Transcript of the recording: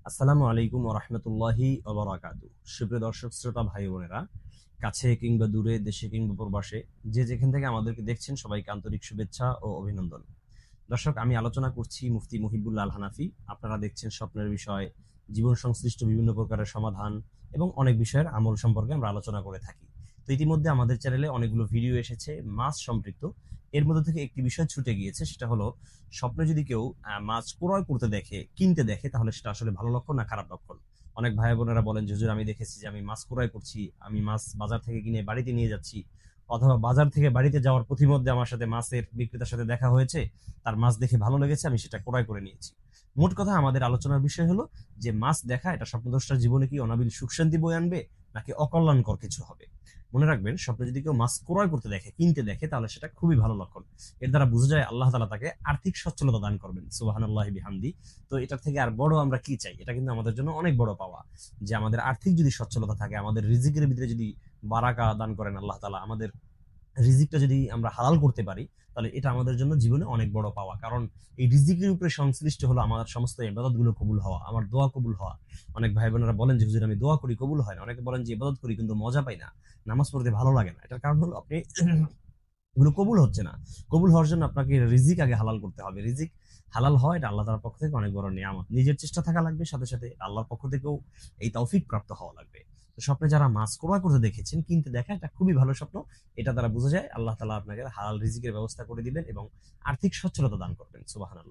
আসসালামু আলাইকুম ওয়া রাহমাতুল্লাহি ওয়া বারাকাতুহু। সুপ্রিয় দর্শক শ্রোতা ভাই বোনেরা, কাছে কিংবা দূরে, দেশে কিংবা প্রবাসে, যে যেখান থেকে আমাদেরকে দেখছেন সবাইকে আন্তরিক শুভেচ্ছা ও অভিনন্দন। দর্শক, আমি আলোচনা করছি মুফতি মুহিবুল্লাহ আল হানাফি। আপনারা দেখছেন স্বপ্নের বিষয়, জীবন সংশ্লিষ্ট বিভিন্ন প্রকারের সমাধান এবং অনেক বিষয়ের আমল সম্পর্কে আমরা আলোচনা করে থাকি। তো ইতিমধ্যে আমাদের চ্যানেলে অনেকগুলো ভিডিও এসেছে মাছ সম্পৃক্ত। এর মধ্যে থেকে একটি বিষয় ছুটে গিয়েছে, সেটা হলো স্বপ্নে যদি কেউ মাছ ক্রয় করতে দেখে, কিনতে দেখে, তাহলে সেটা আসলে ভালো লক্ষণ না খারাপ লক্ষণ। অনেক ভাই বোনেরা বলেন যে হুজুর, আমি দেখেছি যে আমি মাছ ক্রয় করছি, আমি মাছ বাজার থেকে কিনে বাড়িতে নিয়ে যাচ্ছি, অথবা বাজার থেকে বাড়িতে যাওয়ার পথিমধ্যে আমার সাথে মাছের বিক্রেতার সাথে দেখা হয়েছে, তার মাছ দেখে ভালো লেগেছে, আমি সেটা ক্রয় করে নিয়েছি। মোট কথা, আমাদের আলোচনার বিষয় হলো যে মাছ দেখা এটা স্বপ্নদ্রষ্টার জীবনে কি অনাবিল সুখ শান্তি বয়ে আনবে, নাকি অকল্যাণকর কিছু হবে। মনে রাখবেন, স্বপ্নে যদি কেউ মাছ ক্রয় করতে দেখে, কিনতে দেখে, তাহলে সেটা খুবই ভালো লক্ষণ। এর দ্বারা বোঝা যায় আল্লাহ তাআলা তাকে আর্থিক সচ্ছলতা দান করবেন। সুবহানাল্লাহি বিহামদি। তো এটার থেকে আর বড় আমরা কি চাই? এটা কিন্তু আমাদের জন্য অনেক বড় পাওয়া, যে আমাদের আর্থিক যদি সচ্ছলতা থাকে, আমাদের রিজিকের ভিতরে যদি বারাকা দান করেন আল্লাহ তাআলা, আমাদের রিজিকটা যদি আমরা হালাল করতে পারি, তাহলে এটা আমাদের জন্য জীবনে অনেক বড় পাওয়া। কারণ এই রিজিকের উপরে সংশ্লিষ্ট হলো আমার সমস্ত ইবাদত গুলো কবুল হওয়া, আমার দোয়া কবুল হওয়া। অনেক ভাই বোনেরা বলেন যে হুজুর, আমি দোয়া করি কবুল হয় না। অনেকে বলেন যে ইবাদত করি কিন্তু মজা পাই না, নামাজ পড়তে ভালো লাগে না। এটার কারণ হলো আপনি এগুলো কবুল হচ্ছে না। কবুল হওয়ার জন্য আপনাকে রিজিক আগে হালাল করতে হবে। রিজিক হালাল হয়, এটা আল্লাহ তাআলার পক্ষ থেকে অনেক বড় নিয়ামত। নিজের চেষ্টা থাকা লাগবে, সাথে সাথে আল্লাহর পক্ষ থেকেও এই তৌফিক প্রাপ্ত হওয়া লাগবে। তো স্বপ্নে যারা মাছ ক্রয় করতে দেখেছেন, কিনতে দেখা, এটা খুবই ভালো স্বপ্ন। এটা দ্বারা বোঝা যায় আল্লাহ তাআলা আপনাকে হালাল রিজিকের ব্যবস্থা করে দিবেন এবং আর্থিক সচ্ছলতা দান করবেন। সুবহানাল্লাহ।